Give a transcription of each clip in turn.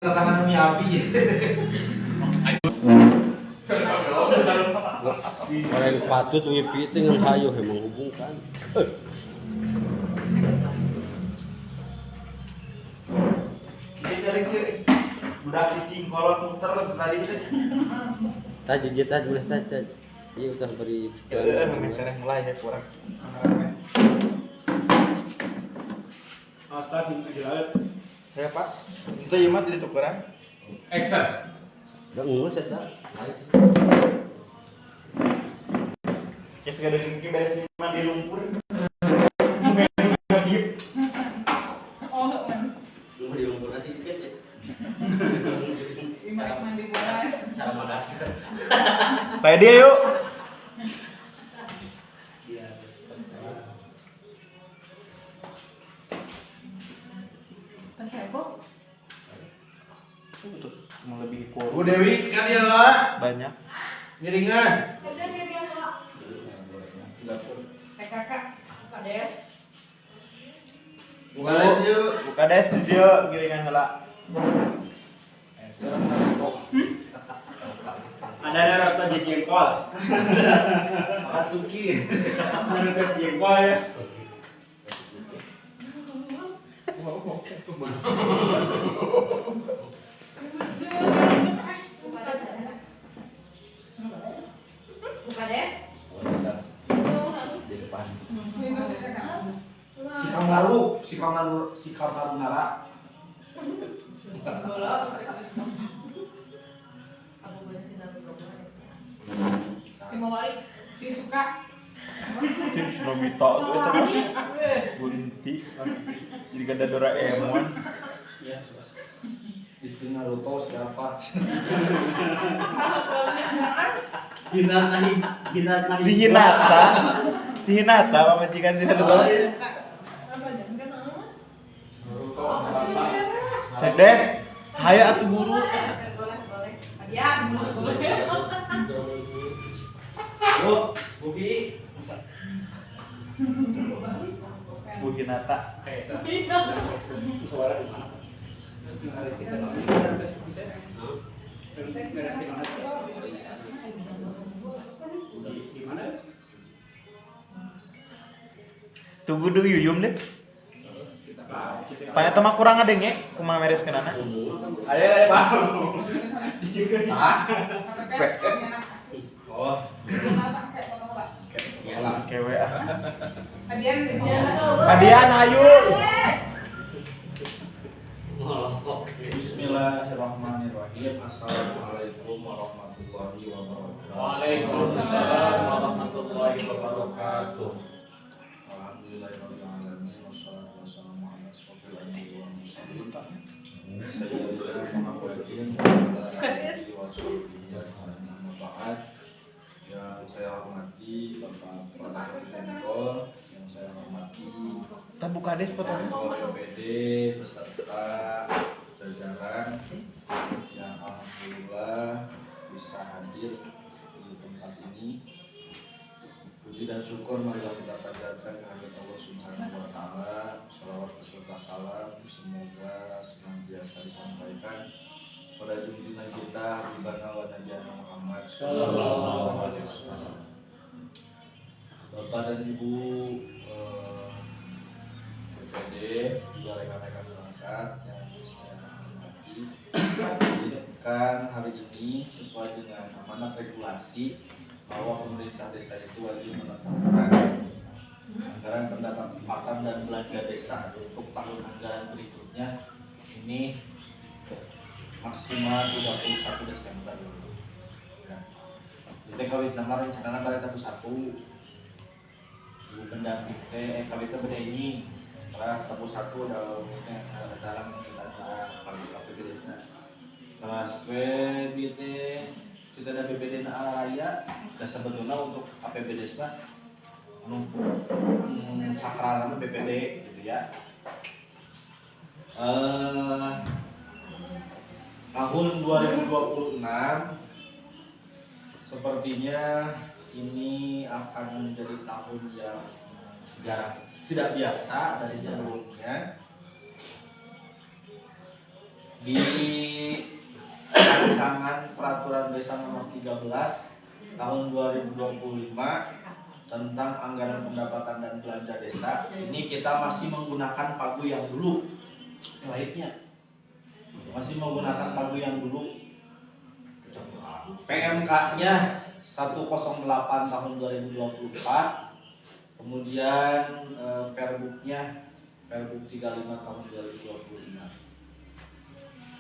Tantangan Miyabi. Orang patut wipi itu yang hayo menghubungkan. Budak cicing kolot muter tadi itu. Tadi jeta boleh tadi. Iya udah beri. Sekarang mulai ya kurang. Astag dijelaskan. Ya Pak. Itu Yumat di tukeran. Action. Udah ngurus ya sah. Kayak segala mungkin beres Yumat di lumpur. Lu di lumpur nasi dikit ya. Mandi bola. Cara makasih. Kayak dia yuk. Pas heboh. Terus melebihi kuota. Bu Dewi kan dia lah. Banyak. Miringan. Ada diri yang bola. Kakak, Pak Des. Bukan les yuk. Buka deh studio gilingan heula. Ada rata jengkol. Masuki. Ada jengkol ya. Buka Des. Di depan. Si Kamaru Nara. Himawari si suka. Cip Nobita tuh itu Bunti. Jadi gak ada Doraemon. Istri Naruto siapa? Si Hinata. Si Hinata pemajikan si Naruto. Apa jangan Naruto Naruto. Cedes. Hayo atuh buru. boleh. Hadiah boleh. Yuk, Buki. Bu Hinata. Suara di mana? Di mana? Tunggu dulu Yuyum deh. Pakai temak kurang ada ya, kumaha meres kenana. Ayo Pak. Oh. Kewe. Hadiah. Hadian ayu. Bismillahirrahmanirrahim. Assalamualaikum warahmatullahi wabarakatuh. Waalaikumsalam warahmatullahi wabarakatuh. Alhamdulillahirabbil alamin wassalatu wassalamu ala asyrofil anbiya'i wal mursalin. Sayyidina Muhammadin wa ala alihi wa sahbihi ajmain. Amma ba'd. Yang saya hormati Bapak Kepala Kemenko, yang saya hormati Tak buka des fotonya. Ketua BPD beserta jajaran yang alhamdulillah bisa hadir di tempat ini. Puji dan syukur marilah kita panjatkan kehadirat Allah Subhanahu wa taala. Shalawat beserta salam semoga senantiasa disampaikan pada junjungan kita Habibana wa Nabiyana Muhammad sallallahu alaihi wasallam. Bapak dan Ibu BPD, juga rekan-rekan perangkat yang saya hormati, kan hari ini sesuai dengan amanat regulasi bahwa pemerintah desa itu wajib menetapkan anggaran pendapatan dan belanja desa untuk tahun anggaran berikutnya ini maksimal 31 Desember. Ya. Jadi kawit nama rencana pada tahun 1 ibu pendamping kawit beda ini kelas tahun 1 dalam kita KPB desa. Kelas BT kita ada BPD raya dan sebetulnya untuk APB desa sakral nama BPD gitu ya. Tahun 2026 sepertinya ini akan menjadi tahun yang sejarah tidak biasa dari sebelumnya. di rancangan peraturan desa nomor 13 tahun 2025 tentang anggaran pendapatan dan belanja desa. Ini kita masih menggunakan pagu yang dulu, lainnya masih menggunakan pagu yang dulu. PMK-nya 108 tahun 2024, kemudian Perbuknya Perbuk 35 tahun 2025.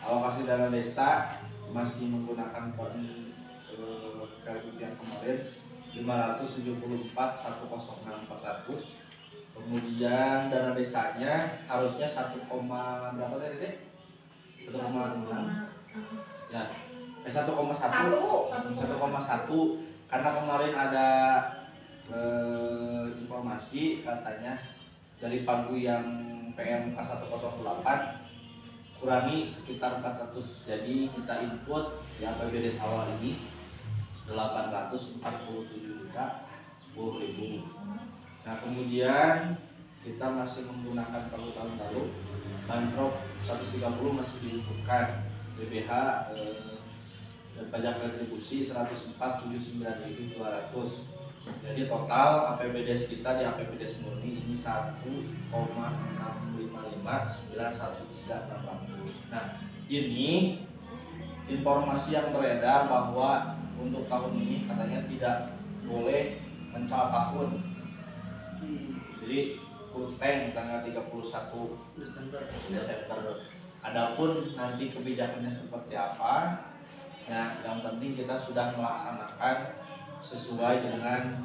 Alokasi dana desa masih menggunakan Perbuk yang kemarin 574 106 400. Kemudian dana desanya harusnya 1, berapa tadi? 1,6 ya. 1,1 karena kemarin ada informasi katanya dari pagu yang PMK 108 kurangi sekitar 400, jadi kita input di APBD awal ini 847 juta 10.000. Nah kemudian kita masih menggunakan pagu tahun lalu, Banprop 130 masih diinputkan, BPH dan pajak retribusi 104.79.200. Jadi total APBD kita di APBD murni ini 1,655.91380. Nah, ini informasi yang beredar bahwa untuk tahun ini katanya tidak boleh mencal tahun. Jadi kurteng tanggal 31 Desember. Adapun nanti kebijakannya seperti apa, nah yang penting kita sudah melaksanakan sesuai dengan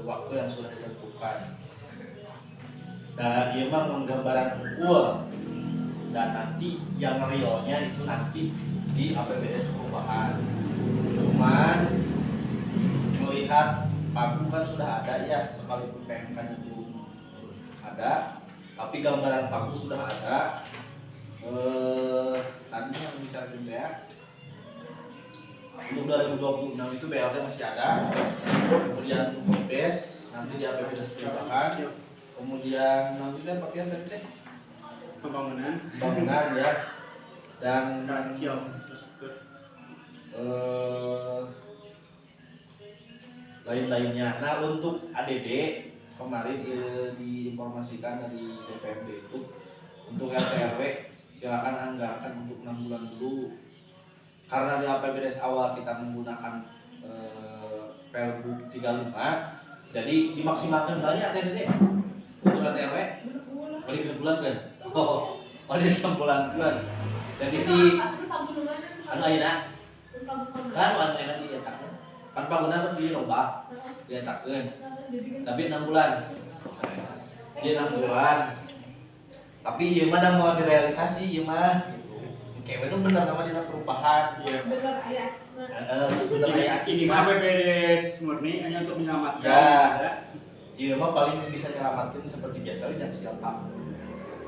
waktu yang sudah ditentukan. Dan dia mah menggambaran unggul, dan nanti yang realnya itu nanti di APBD perubahan. Cuman melihat pagu kan sudah ada ya, sekalipun PMK-nya belum ada, tapi gambaran pagu sudah ada. Tadi yang bisa juga ya. Untuk 2026 itu BLT masih ada. Kemudian untuk BES nanti di APBD perubahan. Kemudian nanti kan pakaian tadi teh pembangunan ya. Dan lain-lainnya. Nah untuk ADD kemarin diinformasikan dari DPMD itu untuk RT RW silakan anggarkan untuk 6 bulan dulu. Karena di APBD awal kita menggunakan Perbuk 35, jadi dimaksimalkan banyak ADD untuk RT RW. Paling 6 bulan kan? Oh, paling 6 bulan kan. Jadi di anu ayeuna kan antena dietakeun. Kan paguna di lomba dietakeun. Tapi 6 bulan. Di 6 bulan. Tapi ieu mah da mau direalisasi ieu mah gitu. Kewe itu bener nama dina perubahan. Iya. Bener aya aksesna. Bener aya aksesna. Ini mah PPDS murni hanya untuk menyelamatkan. Ya. Ieu mah paling bisa nyelamatkan seperti biasa yang siapa.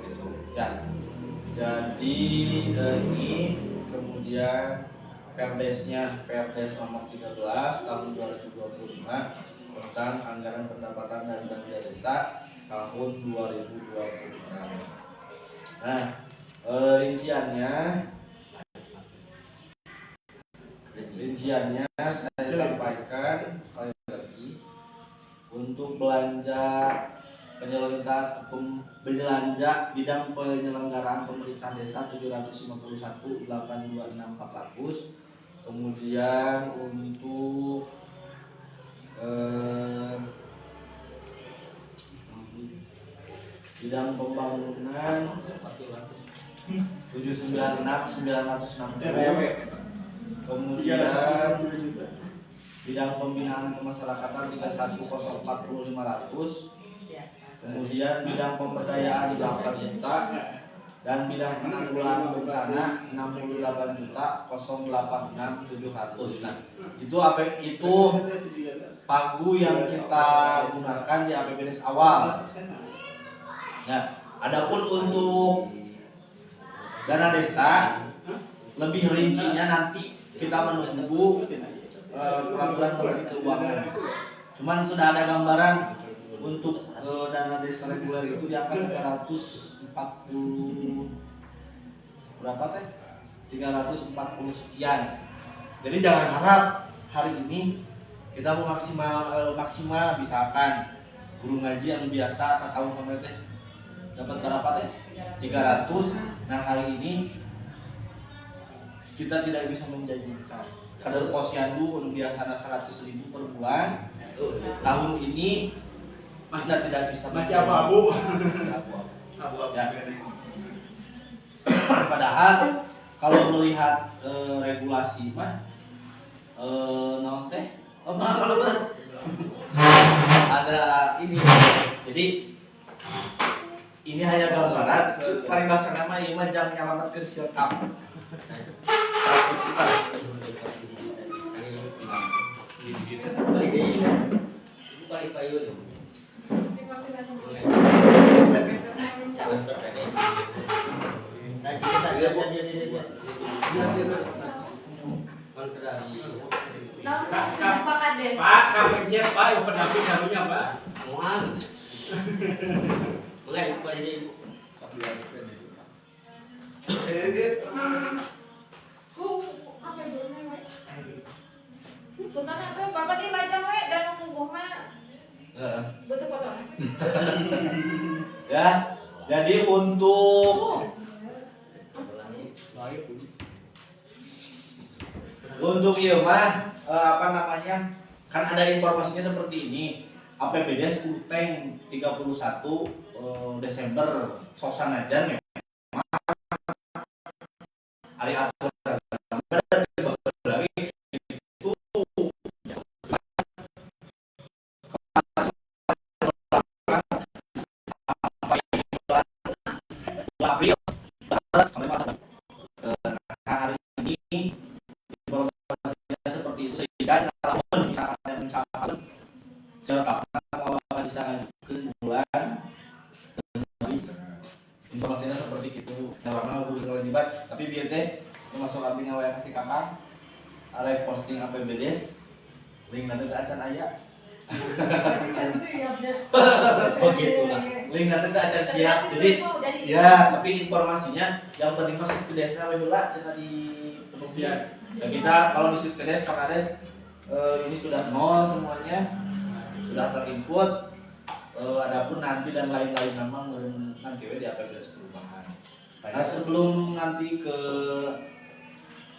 Gitu. Ya. Jadi ini kemudian Perdes-nya Perdes nomor 13 tahun 2025 tentang anggaran pendapatan dan belanja desa tahun 2026. Nah, rinciannya saya sampaikan sekali lagi. Untuk belanja belanja bidang penyelenggaraan pemerintah desa 751.826.400. Kemudian untuk bidang pembangunan 796.960. Kemudian bidang pembinaan kemasyarakatan 31.040.500. Kemudian bidang pemberdayaan 8 juta dan bidang penanggulangan bencana 68.086.700. Nah, itu pagu yang kita gunakan di APBD awal. Nah, adapun untuk dana desa lebih rincinya nanti kita menunggu peraturan Menteri Keuangan. Cuman sudah ada gambaran untuk dana desa reguler itu di angka 340 berapa teh? 340 sekian. Jadi jangan harap hari ini kita mau maksimal misalkan guru ngaji yang biasa setahun kemarin teh dapat berapa teh 300. Nah hari ini kita tidak bisa menjanjikan kadar posyandu untuk biasa 100.000 per bulan. Tahun ini kita tidak bisa Masih abu-abu. Abu-abu. Ya. Padahal kalau melihat regulasi mah naon teh ada ini. Jadi ini hanya gambaran paling bahasa nama ieu mah jang nyalametkeun silkap. Balik payun. Pak Kades. Pak, kamu pencet Pak, yang pendamping kamunya Pak. Mual. Mulai pada ini. Apa dulunya, we? Punten aku Bapak di lajang we dan nunggu mah. Butuh foto. Ya. Jadi untuk ieu mah apa namanya? Kan ada informasinya seperti ini. APBD Uteng 31 Desember sosanajan ya. Hari atur lagi itu April hari ini informasinya seperti itu sehingga kalau misalkan Jakarta kalau bisa ke bulan informasinya seperti itu. Karena udah kewajiban tapi biar teh termasuk abdi ngawaya kasih kakak arek posting APBDes link nanti ke acan aya. Oh gitu lah. Link nanti ke acan siap. Jadi ya tapi informasinya yang penting masih Siskedesna we heula cenah di pemesian. Dan kita kalau di Siskedes Pak Kades ini sudah nol semuanya. Sudah terinput. Adapun nanti dan lain-lain nama nanti di APBDes perubahan. Nah, sebelum nanti ke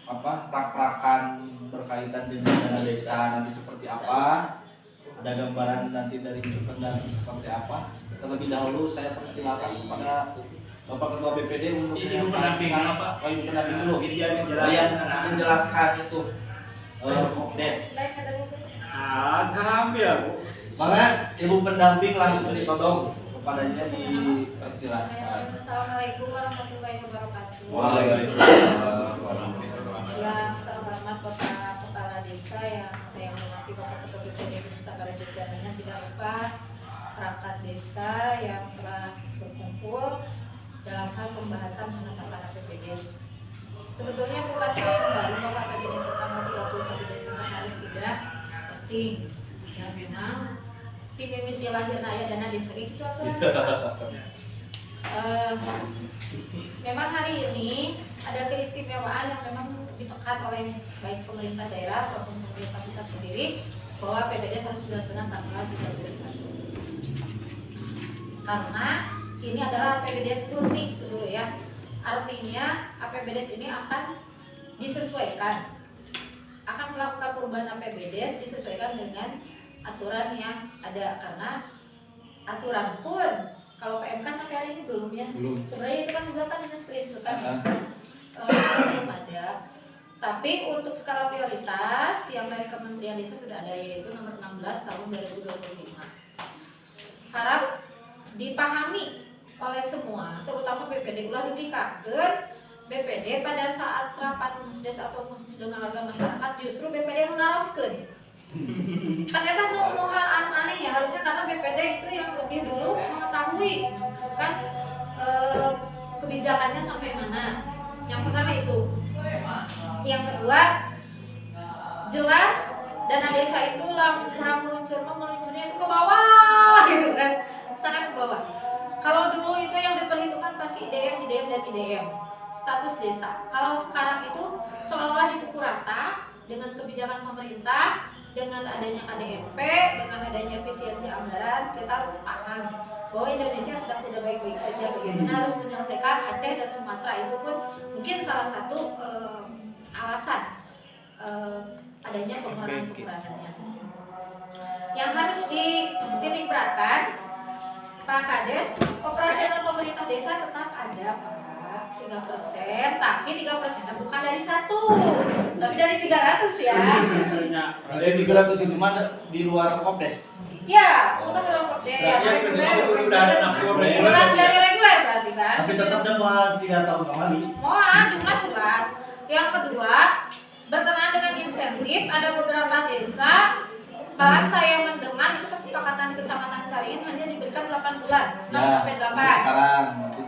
prak-prakan berkaitan dengan dana desa nanti seperti apa, ada gambaran nanti dari pendamping seperti apa. Terlebih dahulu saya persilakan kepada Bapak Ketua BPD untuk Ibu pendamping apa? Ibu pendamping dulu. Yang Yang menjelaskan itu Kopdes. Kenapa ya Bu? Maka Ibu pendamping langsung ditodong kepadanya dipersilakan. Assalamualaikum warahmatullahi wabarakatuh. Waalaikumsalam warahmatullahi wabarakatuh. Yang terhormat Kepala Desa yang saya hormati Bapak Ketua BPD Kota Karanganyar Jaminan, tidak lupa perangkat desa yang telah berkumpul dalam hal pembahasan penetapan APBD. Sebetulnya bukan hal yang baru bahwa APBD tanggal 31 Desember harus sudah posting. Ya memang tim mimiti lahir naya dana desa gitu aturan. Memang hari ini ada keistimewaan yang memang ditekan oleh baik pemerintah daerah maupun pemerintah pusat sendiri bahwa PBD harus benar-benar tanggal 31. Karena ini adalah APBD murni dulu ya. Artinya APBD ini akan disesuaikan, akan melakukan perubahan APBD disesuaikan dengan aturan yang ada, karena aturan pun kalau PMK sampai hari ini belum ya. Belum. Sebenarnya itu kan juga kan hanya screenshot kan. Belum ada. Tapi untuk skala prioritas yang dari Kementerian Desa sudah ada, yaitu nomor 16 tahun 2025. Harap dipahami oleh semua, terutama BPD ulah didikakeun BPD pada saat rapat musdes atau musdes dengan warga masyarakat justru BPD menaroskeun. Kan eta nu hal aneh ya, harusnya karena BPD itu yang lebih dulu mengetahui kan kebijakannya sampai mana. Yang pertama itu. Yang kedua, jelas dana desa itu cara meluncurnya itu ke bawah gitu kan, sangat ke bawah. Kalau dulu itu yang diperhitungkan pasti IDM dan IDM. status desa. Kalau sekarang itu seolah-olah dipukul rata dengan kebijakan pemerintah, dengan adanya KDMP, dengan adanya efisiensi anggaran, kita harus paham bahwa Indonesia sedang tidak baik-baik saja. Bagaimana harus menyelesaikan Aceh dan Sumatera, itu pun mungkin salah satu alasan adanya pengurangan-pengurangannya. Yang harus dititik beratkan, Pak Kades, operasional pemerintah desa tetap ada, Pak, 3%, tapi 3% bukan dari 1, tapi dari 300 ya. Dari 300 itu mana di luar Kopdes? Ya, bukan dalam Kopdes. Udah ada nampur. Bukan dari reguler berarti kan? Tapi tetap dapat 3 tahun kembali. Jumlah jelas. Yang kedua, berkenaan dengan insentif, ada beberapa desa, bahkan saya mendengar itu kesepakatan Kecamatan Caringin hanya diberikan 8 bulan, 6 sampai 8. Sekarang nanti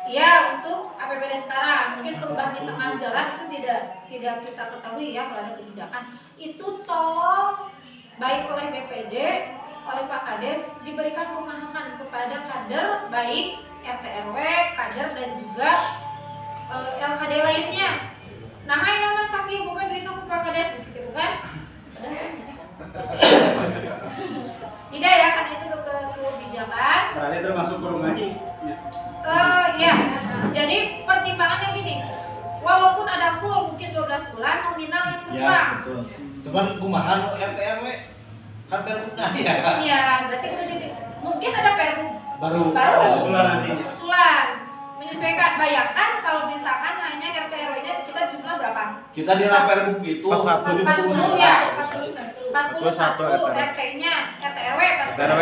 Iya, untuk APBD sekarang. Mungkin perubahan di tengah jalan itu tidak kita ketahui ya kalau ada kebijakan. Itu tolong baik oleh BPD, oleh Pak Kades diberikan pemahaman kepada kader baik RT RW, kader dan juga LKD lainnya. Nah, hai nama Saki bukan duit aku Pak Kades gitu kan? Tidak ya, karena itu kebijakan. Berarti termasuk burung haji. Ya, jadi pertimbangannya gini, walaupun ada full mungkin 12 bulan nominal yang kurang. ya betul. Cuman kumaha RT RW kan perutnya ya kan. Iya, berarti mungkin ada pergub Baru usulan nanti. usulan menyesuaikan. Bayangkan kalau misalkan hanya RT RW-nya kita jumlah berapa? kita di Pergub itu 40 ya, 41 41 RT-nya, RT RW. RW.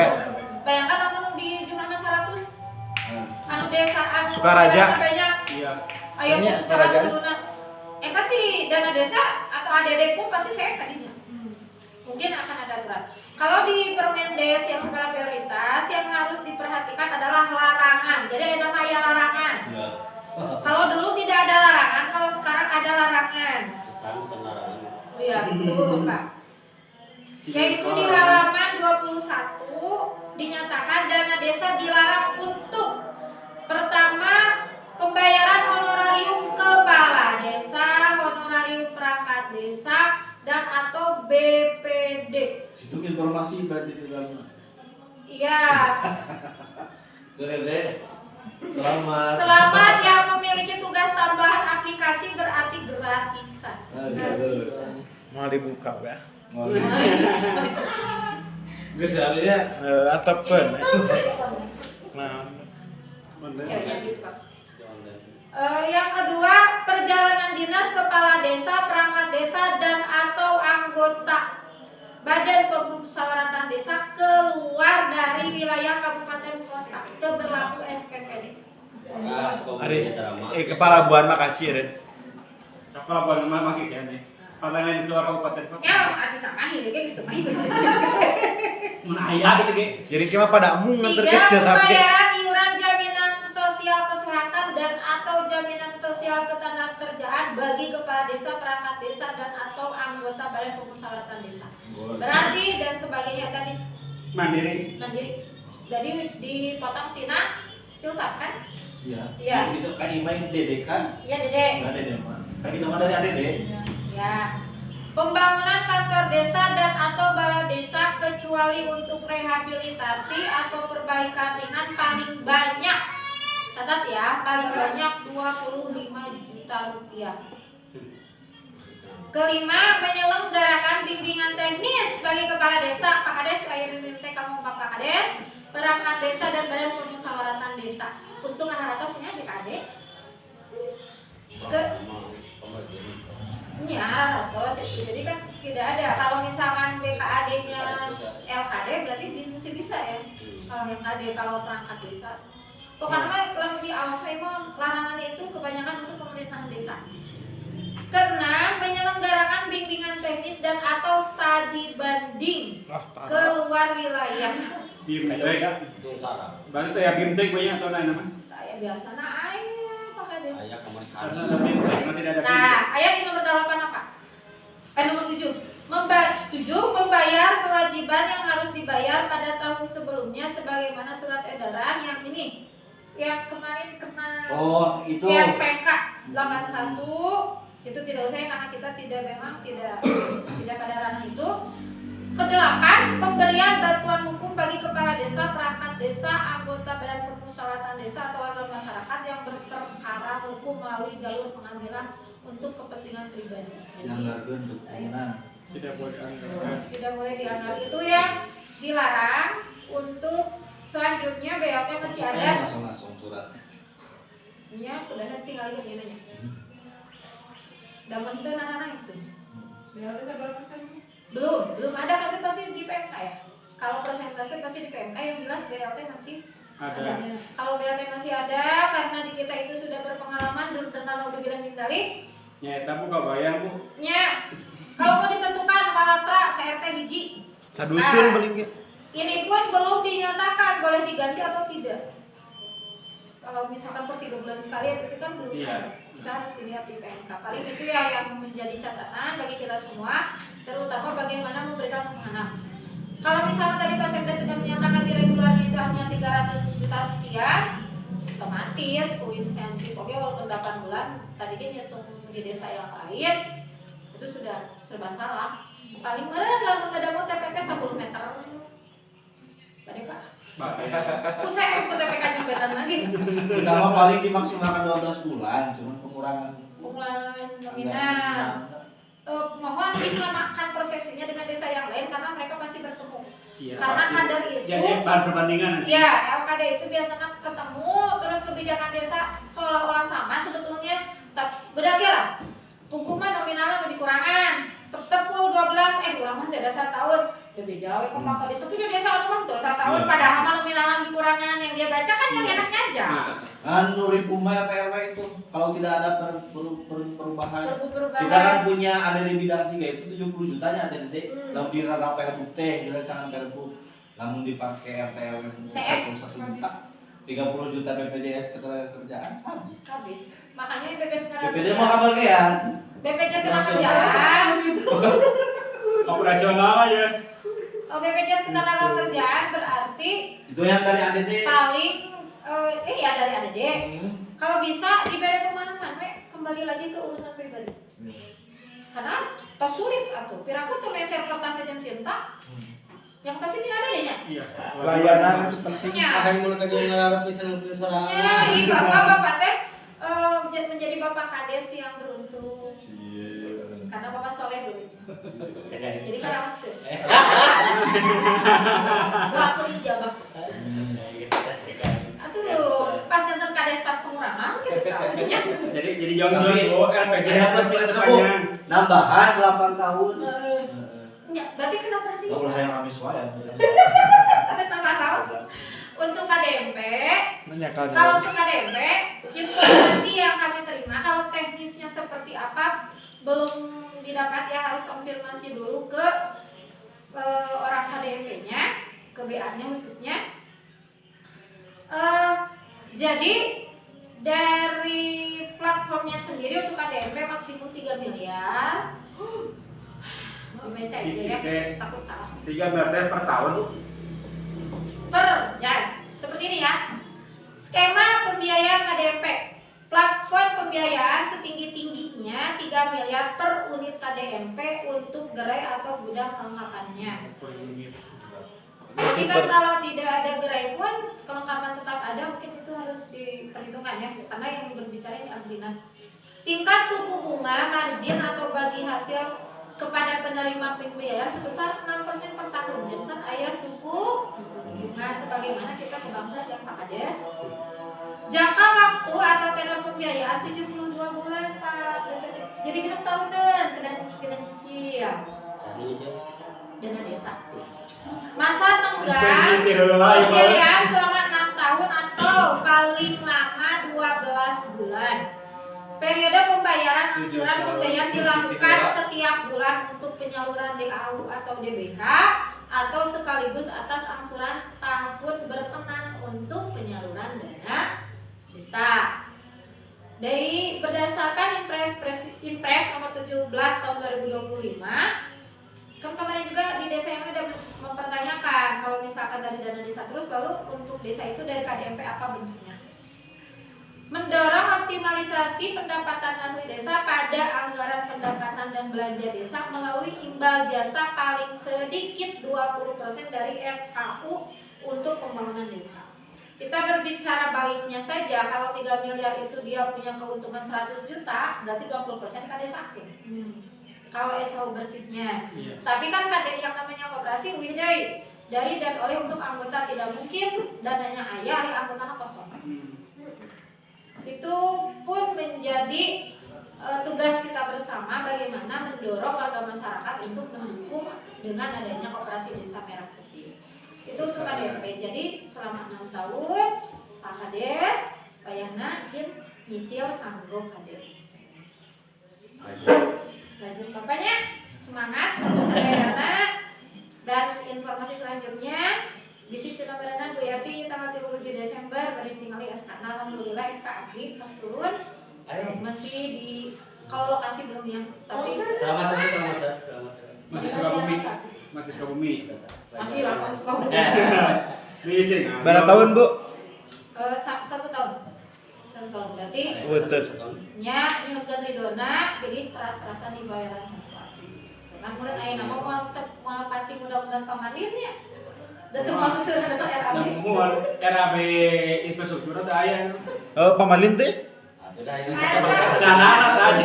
Bayangkan namun di jumlahnya 100. Anu desa, anu Sukaraja. banyak. Iya. Ayo Ini bicara Sukaraja. dulu nak. Kasih dana desa atau ADD pun pasti saya tadinya. Mungkin akan ada aturan. Kalau di Permendes yang skala prioritas yang harus diperhatikan adalah larangan. Jadi ada namanya larangan. ya. Kalau dulu tidak ada larangan, kalau sekarang ada larangan. Iya betul Pak. Yaitu di halaman 21 dinyatakan dana desa dilarang untuk pertama pembayaran honorarium kepala desa, honorarium perangkat desa dan atau BPD. Itu informasi berarti di dalam. Iya. Keren deh. Selamat. Selamat yang memiliki tugas tambahan aplikasi berarti gratisan. Mau dibuka ya? Geus ya. Atapkan. Nah, Kayaknya gitu Pak. Yang kedua, perjalanan dinas kepala desa, perangkat desa dan atau anggota Badan Pemusyawaratan Desa keluar dari wilayah kabupaten kota itu berlaku SPPD. kepala buan makasih Ren. Apa buat mama kita nih? Pamanen keluar kabupaten kota. Ya, aja sama ini kayak gitu mah. Mun aya gitu ge. Jadi kita pada mung nganter 3. kecil tapi Pembayaran iuran jaminan sosial kesehatan dan atau jaminan sosial ketenagakerjaan bagi kepala desa, perangkat desa dan atau anggota Badan Pemusyawaratan Desa. Berarti dan sebagainya tadi Mandiri. Jadi dipotong tina siltap kan? Iya. Iya. Itu kan imain Dede kan? Iya Dede. Enggak Dede mah. Kan kita mah dari ADD. Ya. Pembangunan kantor desa dan atau balai desa kecuali untuk rehabilitasi atau perbaikan ringan paling banyak. Catat ya, paling banyak 25 juta rupiah. Kelima, menyelenggarakan bimbingan teknis bagi kepala desa. Pak Kades, saya bimbing kamu Pak Kades, perangkat desa dan Badan Pemusyawaratan Desa. Untuk anak atasnya BKD. Ya, ratos. Jadi kan tidak ada. Kalau misalkan BKAD-nya LKD berarti mesti bisa ya. Kalau LKD, kalau perangkat desa. Pokoknya kalau di awas memang larangannya itu kebanyakan untuk pemerintahan desa. Keenam, menyelenggarakan bimbingan teknis dan atau studi banding keluar wilayah. Bimtek. Bantu ya bimtek banyak atau lain nama? Saya biasa pakai desa. Karena ada bimtek, nanti ada bimtek. Nah, ayat di nomor 8 apa? Nomor 7. 7. Membayar kewajiban yang harus dibayar pada tahun sebelumnya sebagaimana surat edaran yang ini. Yang kemarin kena Oh, itu PMK. 81 itu tidak usah ya, karena kita memang tidak pada ranah itu. Kedelapan, pemberian bantuan hukum bagi kepala desa, perangkat desa, anggota badan permusyawaratan desa atau warga masyarakat yang berperkara hukum melalui jalur pengadilan untuk kepentingan pribadi. Dianggarkan untuk pemenang. Tidak boleh dianggarkan. Tidak boleh dianggar, itu yang dilarang. Untuk selanjutnya BLT masih ada. Langsung surat. Iya, udah nanti tinggal lihat ini aja. Dalam itu anak-anak itu. BLT seberapa persennya? Belum ada, tapi pasti di PMK ya. Kalau persentase pasti di PMK, yang jelas BLT masih ada. Kalau BLT masih ada, karena di kita itu sudah berpengalaman dan udah bilang dindali. Ya, tapi buka bayang Bu. Nya, kalau mau ditentukan palatra CRT hiji. Sadusun paling ge. Ini pun belum dinyatakan boleh diganti atau tidak. Kalau misalkan per 3 bulan sekali itu kan belum Iya. ada. Kita harus dilihat di PMK. Paling itu ya yang menjadi catatan bagi kita semua, terutama bagaimana memberikan pemahaman. Kalau misalnya tadi Pak Sekda sudah menyatakan di regularnya itu hanya 300 juta sekian, otomatis insentif oke walaupun 8 bulan tadi dia nyetung di desa yang lain itu sudah serba salah. Paling meren lah ada mau TPK 10 meter. Tadi Pak. Saya ikut TPK jembetan lagi. Pertama paling dimaksimalkan 12 bulan, cuman pengurangan nominal. Mohon disamakan persepsinya dengan desa yang lain karena mereka pasti bertemu. Iya, Karena pasti. kader itu. Jadi bahan perbandingan nanti. Ya, LKD itu biasanya ketemu terus kebijakan desa seolah-olah sama sebetulnya. Berarti lah. Hukuman nominalnya lebih kurangan. Tepul 12 kurang mah ada 1 tahun. Lebih jauh kok maka desa itu desa orang tuh 1 tahun padahal mah nominalan lebih kurangan yang dia baca kan yang enaknya aja. Nuri Puma PRW itu kalau tidak ada perubahan. Perubahan. Kita kan punya ada di bidang 3 itu 70 jutanya ada di lamun di ranah PRW teh di rancangan PRW. Lamun dipakai RTW 41 juta. 30 juta BPJS ketenagakerjaan habis. Makanya BPJS BPD mau kebagian. BPJS ketenagakerjaan. Operasional aja. BPJS ketenagakerjaan berarti Itu yang dari ADD. paling ya dari ADD. Kalau bisa diberi pemahaman, kembali lagi ke urusan pribadi. Karena tos sulit atuh. Piraku tuh meser kertas aja cinta. Yang pasti tidak ada dehnya. Iya. Layanan itu penting. Akan mulai kerja ngarep pisan-pisan. Ya, bapak teh menjadi bapak kades yang beruntung. Karena bapak soleh dulu. Jadi kayak masker. Aku dijabak. Atuh, pas nonton kades pas pengurangan gitu kan. Ya. Jadi jangan LPG plus minus kamu nambahan 8 tahun. Ya, berarti kenapa nih? Enggak boleh yang amis wae. Atas nama kaos. Untuk KDMP, Nanyakan. kalau untuk KDMP, informasi yang kami terima kalau teknisnya seperti apa belum didapat ya, harus konfirmasi dulu ke orang KDMP-nya, ke BA-nya khususnya. Jadi dari platformnya sendiri untuk KDMP maksimum 3 miliar. Dibaca aja ya, takut salah. 3 miliar per tahun. Ya, seperti ini ya. Skema pembiayaan KDMP. Platform pembiayaan setinggi-tingginya 3 miliar per unit KDMP untuk gerai atau gudang kelengkapannya. Jadi kan kalau tidak ada gerai pun kelengkapan tetap ada, mungkin itu harus diperhitungkan ya, karena yang berbicara ini dinas. Tingkat suku bunga, margin atau bagi hasil kepada penerima pembiayaan sebesar 6% per tahun. Jadi kan ayah suku bunga sebagaimana kita ke bangsa dan Pak Kades. Jangka waktu atau tenor pembiayaan 72 bulan Pak. Jadi kita tahunan kena cicil. Dana desa. Masa tenggang pembiayaan selama 6 tahun atau paling lama 12 bulan. Periode pembayaran angsuran pembayaran dilakukan setiap bulan untuk penyaluran DAU atau DBH atau sekaligus atas angsuran tahun berkenan untuk penyaluran dana desa. Dari berdasarkan Impres nomor 17 tahun 2025, kan kemarin juga di desa yang sudah mempertanyakan kalau misalkan dari dana desa terus lalu untuk desa itu dari KDMP apa bentuknya. mendorong optimalisasi pendapatan asli desa pada anggaran pendapatan dan belanja desa melalui imbal jasa paling sedikit 20% dari SHU untuk pembangunan desa. Kita berbicara baiknya saja, kalau 3 miliar itu dia punya keuntungan 100 juta, berarti 20% kan desa. Kalau SHU bersihnya. Iya. Tapi kan KDI yang namanya koperasi uidai dari dan oleh untuk anggota tidak mungkin dananya ayah, hari anggotanya kosong. Itu pun menjadi tugas kita bersama bagaimana mendorong warga masyarakat untuk mendukung dengan adanya koperasi desa Merah Putih. Itu untuk KDP. Jadi selama 6 tahun Pak Kades, Pak Yana, nyicil kanggo KDP. Lanjut bapaknya, semangat, sadayana. Dan informasi selanjutnya bisi Cina Berenang Bu Yati tanggal 27 Desember beri tinggali SK. Alhamdulillah SK abdi pas turun masih di kalau lokasi belum ya, tapi Selamat. Masih Sukabumi. Masih Sukabumi. masih lah kalau suka Leasing. Berapa tahun, Bu? 1 tahun. 1 tahun berarti Betul. nya nyugun ridona jadi teras-terasan di bayaran kan mulai aya nama mal pati mudah-mudahan pamanirnya dan tuh mau sudah dapat RAB RAB infrastruktur ada aya. Pamalin teh? Sudah ini Standar tadi.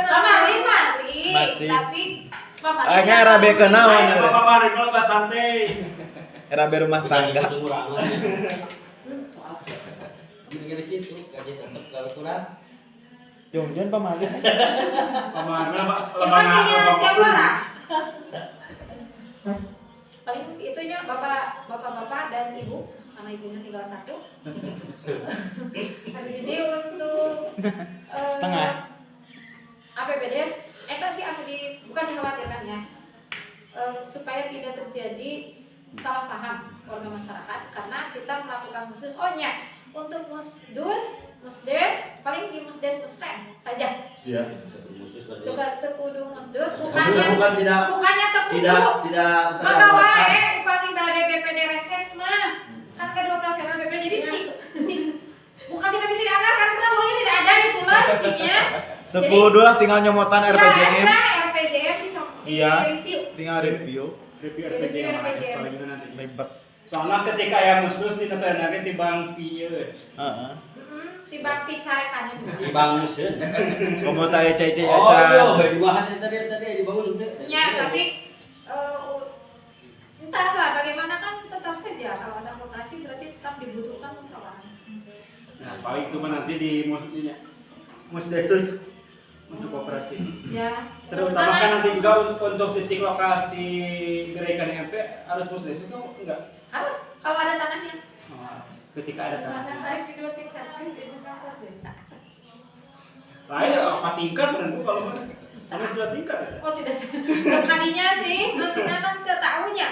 pamarin masih Masih. tapi pamarin Akhirnya RAB kenawan. Ayo Bapak kalau enggak santai. RAB rumah tangga. Begini gitu, gaji tetap kalau kurang. Jongjon pamalin. Paman Intinya siapa lah? Paling itunya bapak dan ibu sama ibunya tinggal 1. Jadi untuk Setengah. APBDes, sih aku bukan dikhawatirkan ya, supaya tidak terjadi salah paham warga masyarakat karena kita melakukan khusus untuk musdes paling di musdes musren saja. Iya. Juga tekudu musdes Bukan tidak tekudu membawa upami balai BPD reses mah kan kedua operasional BP jadi bukan tidak bisa dianggarkan karena uangnya tidak ada itulah intinya. Tekudu lah tinggal nyomotan RPJM. RPJM Iya. review. Tinggal review. review RPJM paling itu nanti. Ribet. Soalnya ketika ya mustus di tetenangnya di bang pieu. Heeh. Tiba picarekan itu. Dibangun. Komo tanya cai-cai Oh, acan. dibahas tadi dibangun tuh. Ya, tapi entahlah bagaimana kan tetap saja kalau ada koperasi berarti tetap dibutuhkan musyawarah. Nah, paling itu mah nanti di musdesus untuk operasi. Ya. Terutama kan nanti juga untuk titik lokasi gerakan MP harus musdesus itu enggak? Harus kalau ada tanahnya. Oh, ketika ada Tanah tanah. tarik di 2 tingkat itu kantor desa. Lain apa tingkat berarti kalau mana? Harus 2 tingkat. Ya? Oh tidak, kalinya sih, maksudnya kan ketahunya.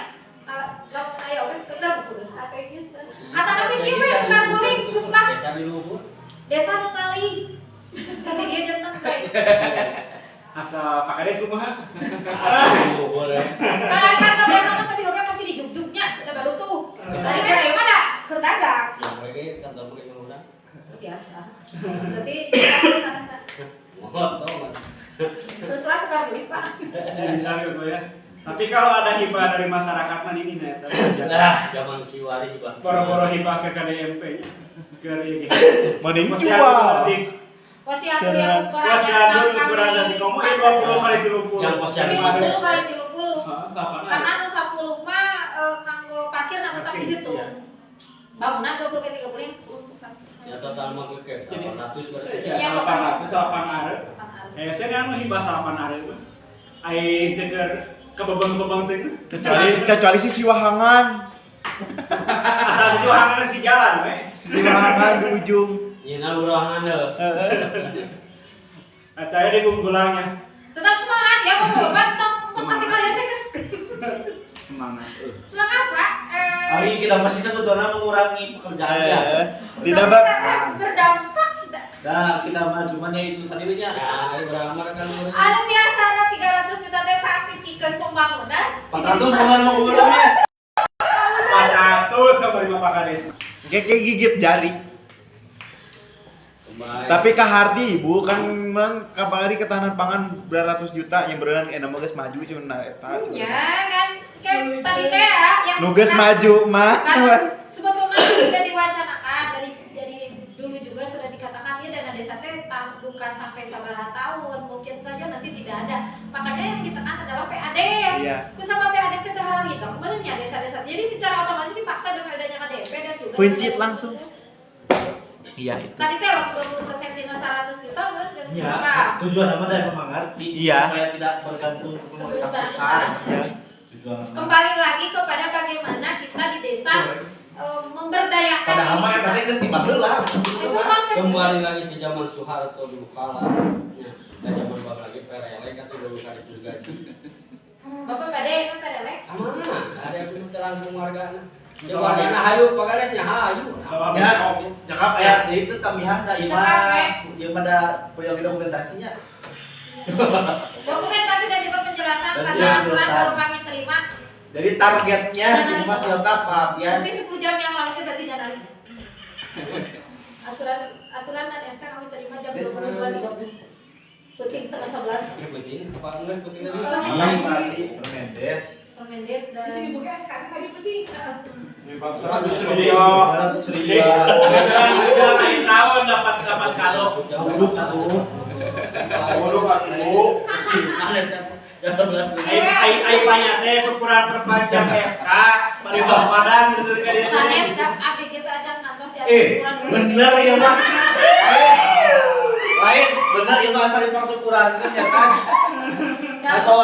Kalau ayo kan kita kurus apa itu? Atau tapi kieu bukan guling, kuslah. Desa di luhur. Desa nu kali. Jadi dia jantan baik. Asal Pak Kades kumaha? Luhur. Kalau kan desa mah tapi oke pasti di jugjugnya, udah baru tuh. Dari kaya mana? Keur dagang. Yang lagi kantor mulai mengundang. Biasa. Berarti tanah. Tahu. Terus lah tukang beli Pak. Bisa gitu ya. Tapi kalau ada hibah dari masyarakat mah ini nih, Nah, zaman Ciwari hibah. boro-boro hibah ke KDMP ke ini. Mending Posyandu jual. nanti. Posyandu yang Posyandu ukurannya di komo 20 kali 30. Yang posyandu 50 kali 30. Kapan? Karena anu 10 mah kanggo parkir na tetap dihitung. Bangunan 20 ke 30 yang 10 kan. Ya total mah ke 800 berarti. Ya 800 arek. Saya anu hibah 8 arek. Ai teker kebebang-bebang teh. Kecuali si Wahangan. Asal si wahangan si jalan we. Si Wahangan di ujung. Ini lurahan anda. Ataya di kumpulannya. Tetap semangat ya Bapak. Bantok seperti kalian teh Semangat. semangat Pak. Hari kita masih sebetulnya mengurangi pekerjaan ya. Tidak berdampak tidak. Nah, kita mah cuman ya itu tadi nya. Ya, berapa kan? Anu biasanya 300 juta teh saat titikan pembangunan. 400 bukan mau ngurangnya. 400 sama 5 Pak Kades. Kayak gigit jari. Tapi Kak Hardi bukan memang kabari ketahanan pangan beratus juta yang berenang enak geus maju cuma nah eta. Ya kan tadi teh ya yang Nu geus maju mah. kan sebetulnya sudah diwacanakan dari dulu juga sudah dikatakan ya dana desa teh bukan sampai sabaraha tahun mungkin saja nanti tidak ada. Makanya yang ditekan adalah PADS. Iya. Ku sama PADS teh kahara gitu. Kemarin ya desa-desa. Jadi secara otomatis dipaksa dengan adanya KDP dan juga Pencit langsung. Iya itu. Tadi teh 20% tina 100 juta berat geus Ya, berapa? tujuan nama dari mengerti Iya. supaya tidak bergantung ke pemerintah Betul, pusat. betul. Ya. Tujuan nama. Kembali lagi kepada bagaimana kita di desa memberdayakan. Padahal mah yang penting geus timbang heula. Itu konsep. Kembali lagi ke zaman Soeharto dulu kala ya, dan zaman bang lagi perelek kan dulu kali juga Bapak pada itu pada lek. amanah ada yang punya teranggung wargana jawabannya hayu pagaresnya hayu Ya, cakap ya itu tambahan da ieu pada punya dokumentasinya. Dokumentasi dan juga penjelasan Dan karena juga aturan penjelasan. baru kami terima. Jadi targetnya ini mas lengkap ya. Nanti 10 jam yang lalu kita tidak lagi. Aturan dan SK kami terima jam 22.30. Puting setengah 11. ya penting apa enggak penting tadi Tadi Permendes. Permendes dan. Udah lain tahun dapat kalau. Duduk atuh. ya 11 Ai panyate syukuran perpanjang SK bari bapadan gitu kan dia. Sanes dan abdi kita ajak kantos ya. Bener ya mah. Lain, bener ya mah asal ipang syukuran kan ya kan. Atau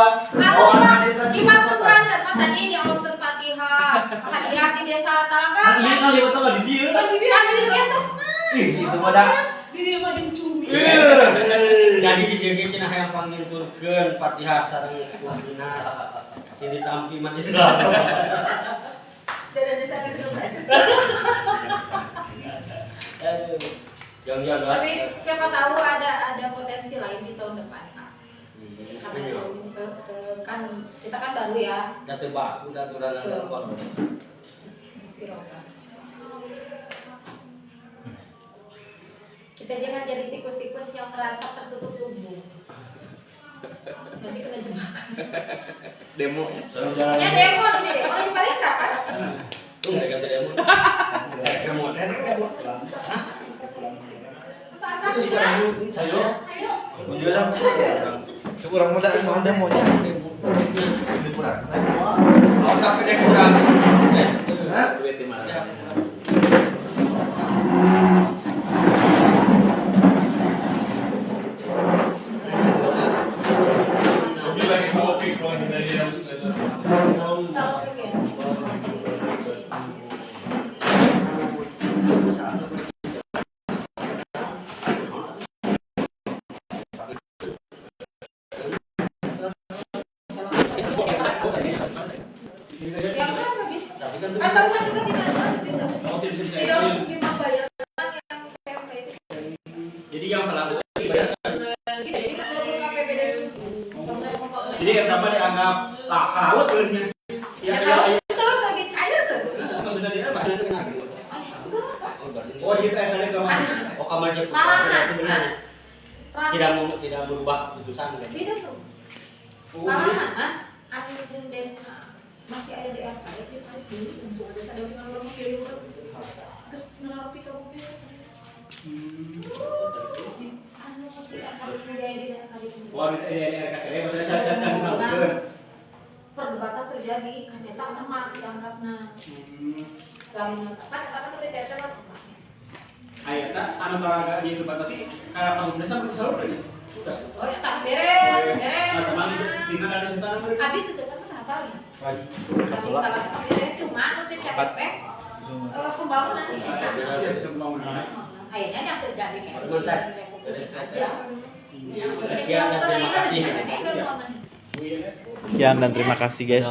Imam syukuran dan tadi di Austur Fatihah. Hadiah di desa Talaga. Iya kali betul mah di dieu. Kan di atas mah. Ih, itu mah dah. jadi di DG cenah yang panggil turkeun Fatihah sareng Dinas sing ditampi mah Islam Dari desa ke desa. yang Tapi siapa tahu ada potensi lain di tahun depan. Karena kan kita kan baru ya. datu baku daturan ada Mesti roba. Kita jangan jadi tikus-tikus yang merasa tertutup lumbung. Nanti kena jebakan. Demo. Ya demo di Parisa kan? tuh mereka kata demo demo demo Terus asal Ayo. ayo. Menjual kurang muda mau demonya. Lebih kurang. mau sampai deh kurang Duit di mana? Tahu ke ya? Yang berapa bis? tapi kan Kan barusan juga tidak untuk dibayarkan yang PMP itu. Jadi yang salah Jadi kalau KPBD jadi yang sama dianggap laut sebenarnya. ya tahu betul ke di air tuh. Maksudnya dia apa? oh Oh, kita yang ada oh kamar jeput Malahan. sebenarnya tidak berubah putusan kan Tidak tuh. Malahan anu desa masih ada di RK ya di tarik dulu untuk desa ada tinggal orang kiri terus naruh pita mobil. Anu tidak harus budaya di daerah kali ini. Wah, ini KTP maksudnya cacat sama. Perdebatan terjadi karena tak emak dianggapna lain kan kata kita tidak tahu. Ayo, tak anu talaga di tempat tadi karena kamu desa belum selalu kan ya? Sudah. Oh ya tak beres. Teman di mana ada sesana mereka? Habis sesuatu kan hafalnya. Tapi kalau beres cuma untuk CPP pembangunan sisa. Iya, pembangunan. Akhirnya yang terjadi kayak Betul. fokus aja. Sekian dan terima kasih. Sekian dan terima kasih guys.